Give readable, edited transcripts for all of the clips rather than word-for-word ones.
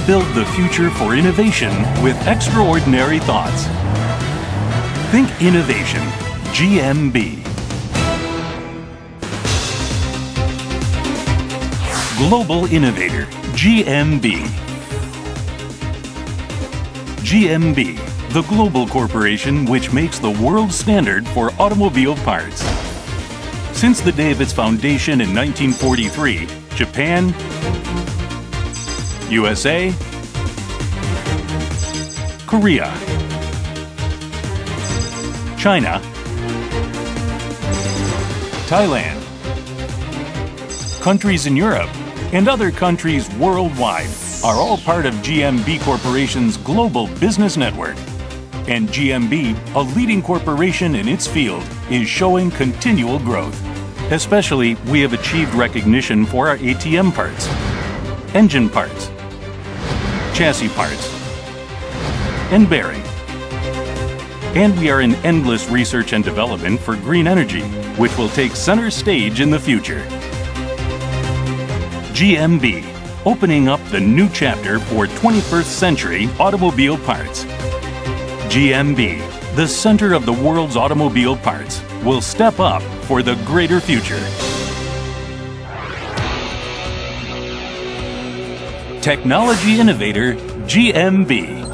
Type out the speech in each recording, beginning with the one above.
build the future for innovation with extraordinary thoughts. Think innovation. GMB. Global Innovator. GMB. GMB, the global corporation which makes the world standard for automobile parts. Since the day of its foundation in 1943, Japan, USA, Korea, China, Thailand, countries in Europe, and other countries worldwide are all part of GMB Corporation's global business network. And GMB, a leading corporation in its field, is showing continual growth. Especially, we have achieved recognition for our ATM parts, engine parts, chassis parts, and bearing. And we are in endless research and development for green energy, which will take center stage in the future. GMB, opening up the new chapter for 21st century automobile parts. GMB, the center of the world's automobile parts, will step up for the greater future. Technology Innovator, GMB.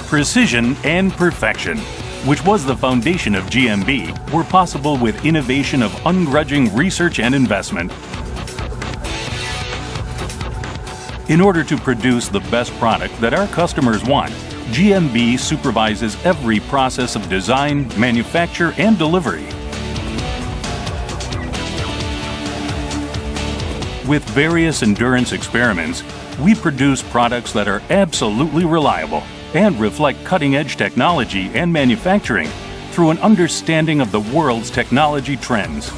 Precision and perfection, which was the foundation of GMB, were possible with innovation of ungrudging research and investment. In order to produce the best product that our customers want, GMB supervises every process of design, manufacture, and delivery. With various endurance experiments, we produce products that are absolutely reliable and reflect cutting-edge technology and manufacturing through an understanding of the world's technology trends.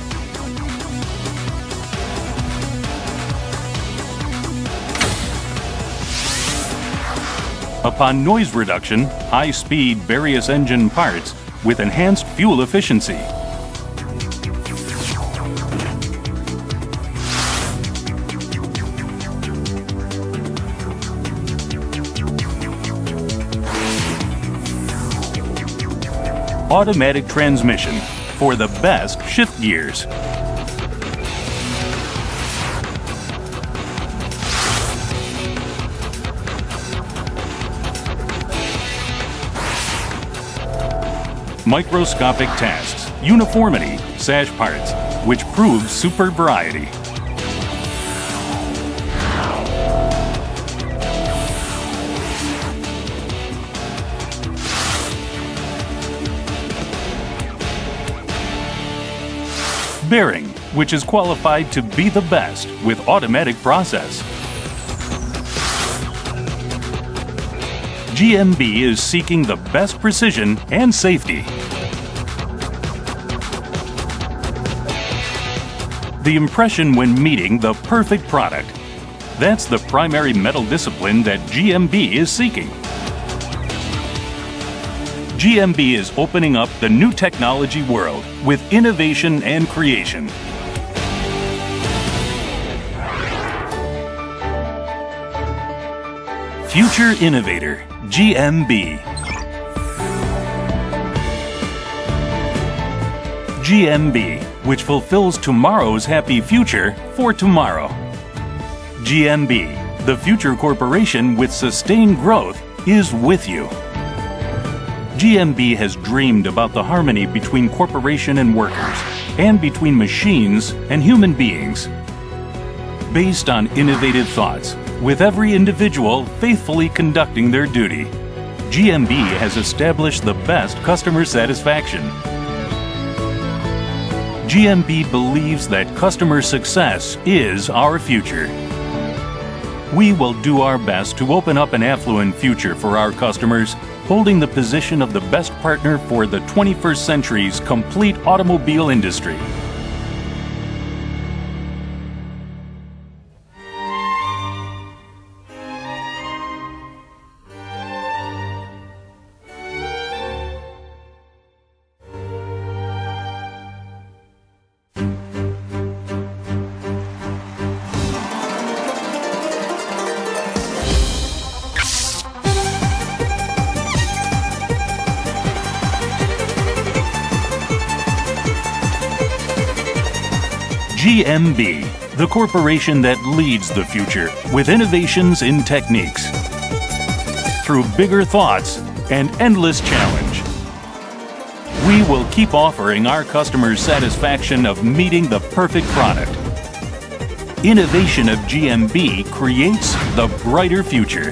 Upon noise reduction, high-speed various engine parts with enhanced fuel efficiency. Automatic transmission for the best shift gears. Microscopic tasks, uniformity, sash parts, which proves superb variety. Bearing, which is qualified to be the best with automatic process. GMB is seeking the best precision and safety. The impression when meeting the perfect product. That's the primary mental discipline that GMB is seeking. GMB is opening up the new technology world with innovation and creation. Future Innovator, GMB. GMB, which fulfills tomorrow's happy future for tomorrow. GMB, the future corporation with sustained growth, is with you. GMB has dreamed about the harmony between corporation and workers, and between machines and human beings. Based on innovative thoughts, with every individual faithfully conducting their duty, GMB has established the best customer satisfaction. GMB believes that customer success is our future. We will do our best to open up an affluent future for our customers, holding the position of the best partner for the 21st century's complete automobile industry. GMB, the corporation that leads the future with innovations in techniques. Through bigger thoughts and endless challenge, we will keep offering our customers satisfaction of meeting the perfect product. Innovation of GMB creates the brighter future.